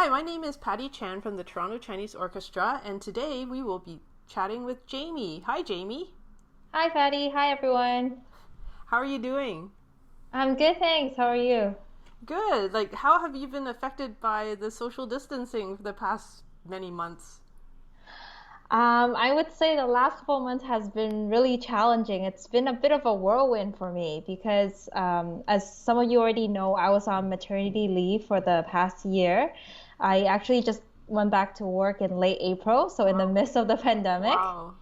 Hi, my name is Patty Chan from the Toronto Chinese Orchestra, and today we will be chatting with Jaimie. Hi, Jaimie. Hi, Patty. Hi, everyone. How are you doing? I'm good, thanks. How are you? Good. How have you been affected by the social distancing for the past many months? I would say the last couple of months has been really challenging. It's been a bit of a whirlwind for me because, as some of you already know, I was on maternity leave for the past year. I actually just went back to work in late April, so in the Wow. midst of the pandemic. Wow.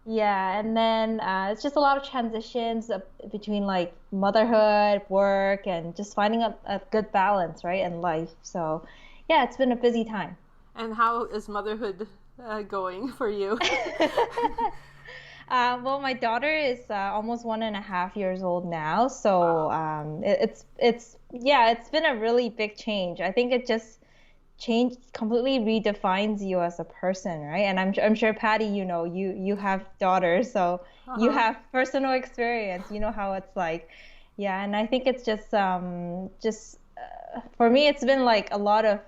Yeah, and then it's just a lot of transitions between like motherhood, work, and just finding a good balance, right, in life. So, yeah, it's been a busy time. And how is motherhood going for you? Well, my daughter is almost 1.5 years old now, so Wow. it's been a really big change. I think it just changed completely redefines you as a person, right? And I'm sure Patty, you have daughters, so you Uh-huh. have personal experience. You know how it's like. Yeah, and I think it's just for me, it's been like a lot of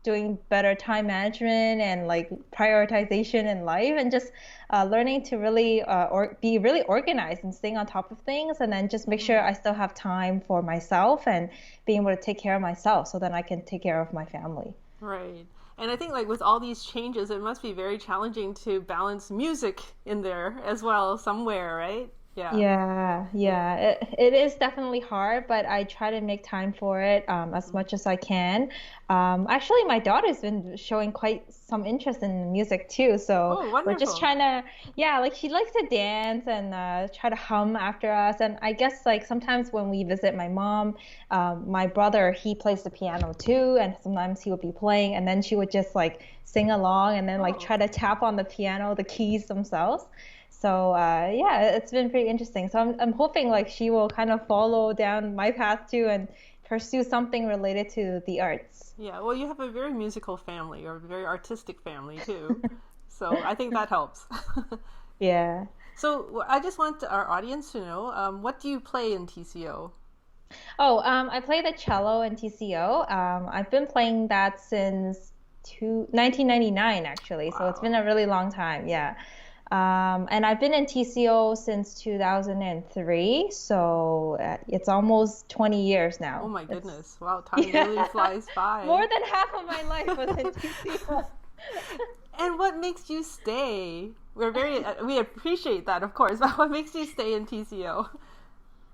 doing better time management and like prioritization in life and just learning to really or be really organized and staying on top of things and then just make sure Hmm. I still have time for myself and being able to take care of myself so then I can take care of my family. Right. And I think with all these changes, it must be very challenging to balance music in there as well somewhere, right? Yeah. Yeah, Yeah. yeah, it is definitely hard, but I try to make time for it as Mhm. much as I can. Actually, my daughter's been showing quite some interest in music too, so Oh, we're just wonderful. trying to, yeah, like she likes to dance and try to hum after us. And I guess like sometimes when we visit my mom, my brother, he plays the piano too, and sometimes he would be playing, and then she would just like sing along and then like Oh. try to tap on the piano, the keys themselves. So yeah, it's been pretty interesting. So I'm hoping like she will kind of follow down my path too and pursue something related to the arts. Yeah, well, you have a very musical family or a very artistic family too. So I think that helps. Yeah. So I just want our audience to know, what do you play in TCO? Oh, I play the cello in TCO. I've been playing that since 1999 actually, so it's been Wow. a really long time. Yeah. And I've been in TCO since 2003, so it's almost 20 years Oh now. my It's goodness. Wow, time really yeah, flies by. more than half of my life was in TCO. And what makes you stay? We appreciate that, of course, but what makes you stay in TCO?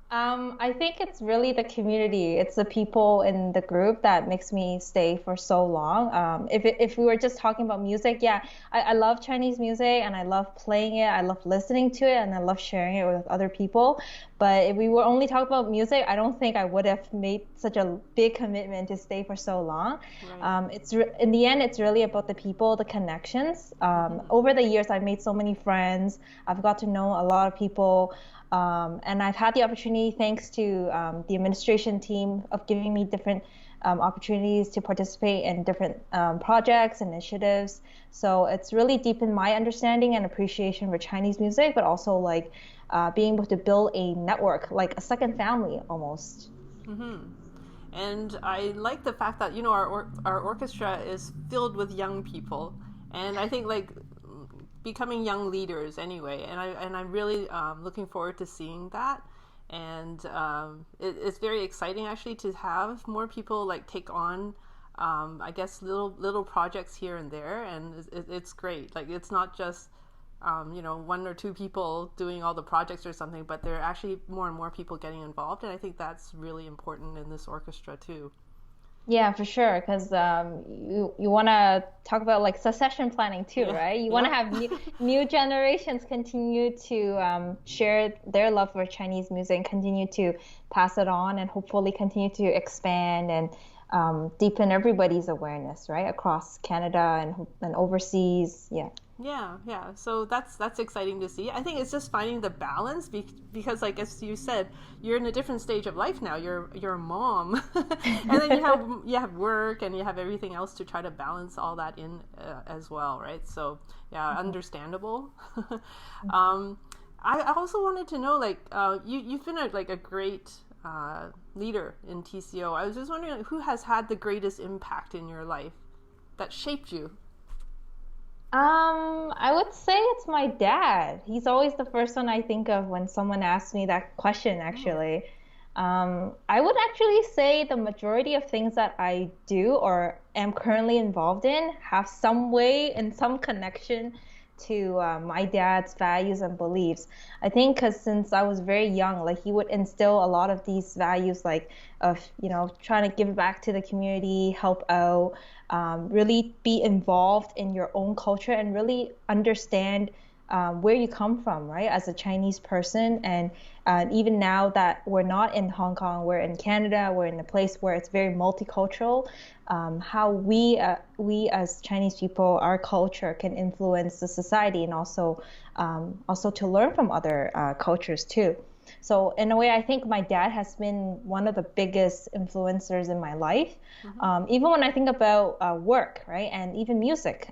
I think it's really the community. It's the people in the group that makes me stay for so long. If we were just talking about music, yeah, I love Chinese music and I love playing it. I love listening to it and I love sharing it with other people. But if we were only talking about music, I don't think I would have made such a big commitment to stay for so long. Right. In the end, it's really about the people, the connections. Hmm. Over the years, I've made so many friends. I've got to know a lot of people. And I've had the opportunity, thanks to the administration team, of giving me different opportunities to participate in different projects, initiatives. So it's really deepened my understanding and appreciation for Chinese music, but also like being able to build a network, like a second family almost. Hmm. And I like the fact that our orchestra is filled with young people, and I think becoming young leaders anyway. And I'm really looking forward to seeing that. And it's very exciting actually to have more people take on. I guess little projects here and there, and it's great. Like it's not just one or two people doing all the projects or something, but there are actually more and more people getting involved, and I think that's really important in this orchestra too. Yeah, for sure. Because you want to talk about like succession planning too, Yeah, right? You want to yep. have new generations continue to share their love for Chinese music and continue to pass it on, and hopefully continue to expand and deepen everybody's awareness, right, across Canada and overseas. Yeah. Yeah, yeah. So that's exciting to see. I think it's just finding the balance because, like as you said, you're in a different stage of life now. You're a mom, and then you have work and you have everything else to try to balance all that in as well, right? So yeah, Mhm. understandable. um, I also wanted to know, you've been a great leader in TCO. I was just wondering who has had the greatest impact in your life. that shaped you? I would say it's my dad. He's always the first one I think of when someone asks me that question, Mm. actually. I would actually say the majority of things that I do or am currently involved in have some way and some connection to my dad's values and beliefs. I think because since I was very young, like he would instill a lot of these values, like of, trying to give back to the community, help out, really be involved in your own culture and really understand where you come from, right, as a Chinese person. And even now that we're not in Hong Kong, we're in Canada, we're in a place where it's very multicultural, how we as Chinese people, our culture can influence the society and also to learn from other cultures too. So in a way, I think my dad has been one of the biggest influencers in my life. Hmm. Even when I think about work, right, and even music.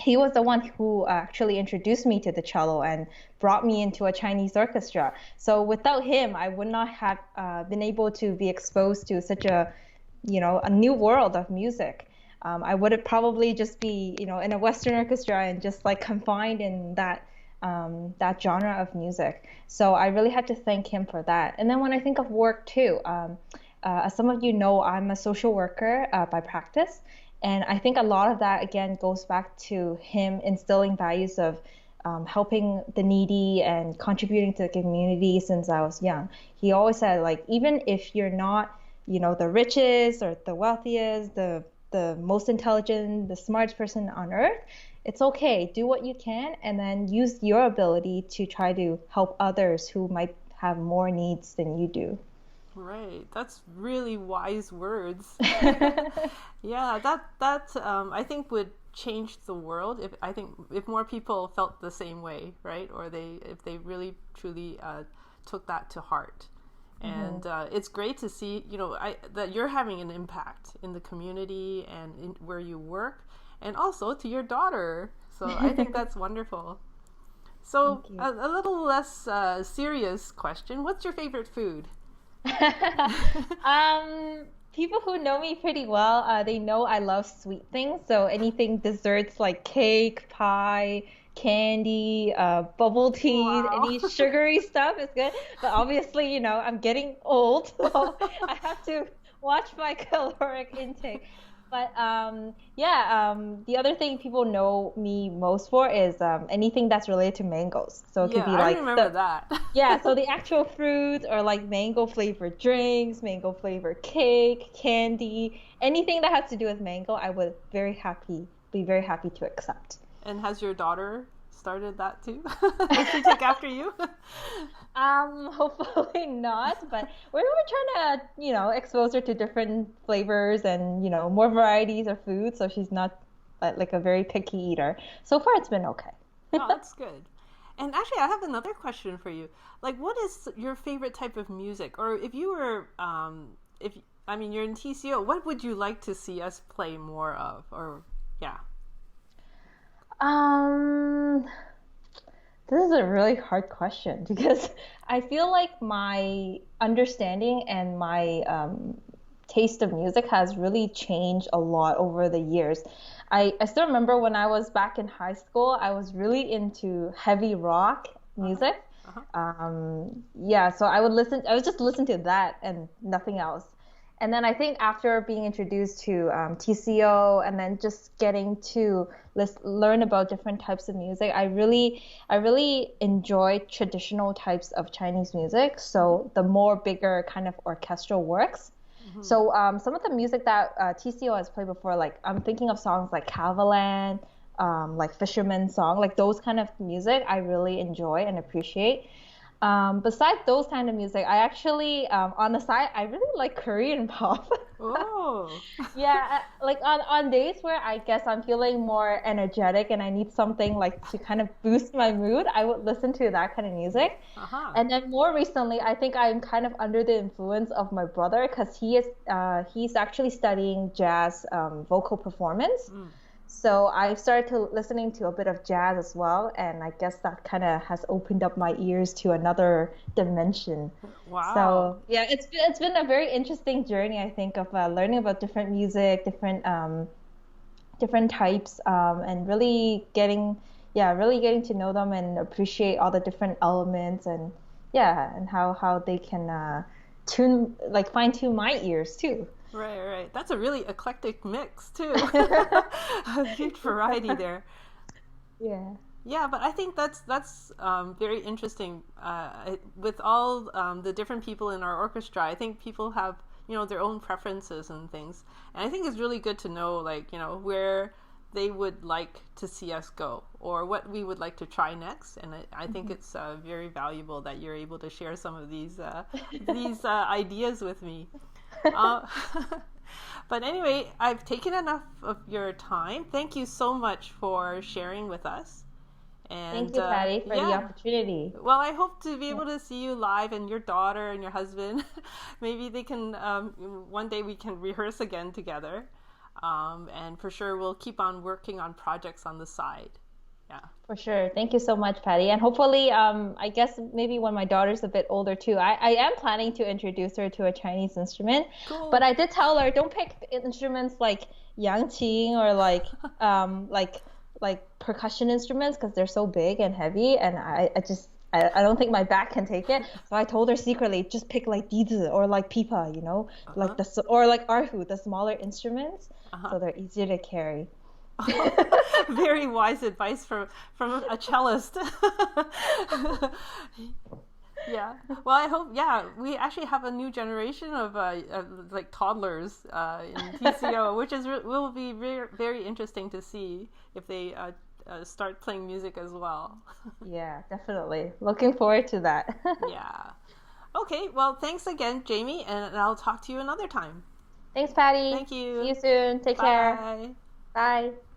He was the one who actually introduced me to the cello and brought me into a Chinese orchestra. So without him, I would not have been able to be exposed to such a new world of music. I would probably just be, in a Western orchestra and just like confined in that genre of music. So I really had to thank him for that. And then when I think of work too, as some of you know, I'm a social worker by practice. And I think a lot of that, again, goes back to him instilling values of helping the needy and contributing to the community since I was young. He always said, like, even if you're not, the richest or the wealthiest, the most intelligent, the smartest person on earth, it's okay. Do what you can and then use your ability to try to help others who might have more needs than you do. Right. That's really wise words. Yeah, that I think would change the world if I think if more people felt the same way, right? Or if they really truly took that to heart. Mhm. And it's great to see, that you're having an impact in the community and in where you work, and also to your daughter. So I think that's wonderful. So Thank you. a little less serious question: what's your favorite food? Um, People who know me pretty well, they know I love sweet things. So anything desserts like cake, pie, candy, bubble tea, Wow. any sugary stuff is good. But obviously, I'm getting old, so I have to watch my caloric intake. But yeah, the other thing people know me most for is anything that's related to mangoes. So it could Yeah, be I like remember that. yeah, so the actual fruits or like mango flavored drinks, mango flavored cake, candy, anything that has to do with mango, I would be very happy to accept. And has your daughter started that too? Does she take after you? Hopefully not, but we're trying to, expose her to different flavors and, more varieties of food, so she's not like a very picky eater. So far, it's been okay. Oh, that's good. And actually, I have another question for you. Like, what is your favorite type of music? Or if you were, if I mean, you're in TCO, what would you like to see us play more of? Or, yeah. Um, This is a really hard question because I feel like my understanding and my taste of music has really changed a lot over the years. I still remember when I was back in high school, I was really into heavy rock Uh-huh. music. Uh-huh. Yeah, so I would just listen to that and nothing else. And then I think after being introduced to TCO and then just getting to learn about different types of music, I really enjoy traditional types of Chinese music. Mm-hmm. So the more bigger kind of orchestral works. Mm-hmm. So some of the music that TCO has played before, like I'm thinking of songs like Cavalan, like Fisherman's Song, like those kind of music I really enjoy and appreciate. Besides those kind of music, I actually, on the side, I really like Korean pop. Oh. Yeah, like on days where I guess I'm feeling more energetic and I need something like to kind of boost my mood, I would listen to that kind of music. Uh-huh. And then more recently, I think I'm kind of under the influence of my brother because he's actually studying jazz vocal performance. Mm. So I started to listening to a bit of jazz as well, and I guess that kind of has opened up my ears to another dimension. Wow. So yeah, it's been a very interesting journey, I think, of learning about different music, different different types, and really getting to know them and appreciate all the different elements, and yeah, and how they can fine tune my ears too. Right, right. That's a really eclectic mix too. A huge variety there. Yeah. Yeah, but I think that's very interesting. With all the different people in our orchestra, I think people have their own preferences and things, and I think it's really good to know where they would like to see us go or what we would like to try next. And I think it's very valuable that you're able to share some of these ideas with me. Uh, but anyway, I've taken enough of your time. Thank you so much for sharing with us. Thank And you, Patty, for the yeah, opportunity. well, I hope to be able to see you live and your daughter and your husband. Maybe they can, one day we can rehearse again together. And for sure, we'll keep on working on projects on the side. Yeah. For sure. Thank you so much, Patty. And hopefully, I guess maybe when my daughter's a bit older too, I am planning to introduce her to a Chinese instrument. But Cool. I did tell her, don't pick instruments like yangqing or like percussion instruments because they're so big and heavy, and I don't think my back can take it. So I told her secretly, just pick like dizi or like pipa, Uh-huh. or like erhu, the smaller instruments, Uh-huh. so they're easier to carry. Very wise advice from a cellist. Yeah. Well, I hope. Yeah, we actually have a new generation of like toddlers in TCO, which will be very interesting to see if they start playing music as well. Yeah, definitely. Looking forward to that. Yeah. Okay. Well, thanks again, Jaimie, and I'll talk to you another time. Thanks, Patty. Thank See you. you soon. Take care. Bye. Bye.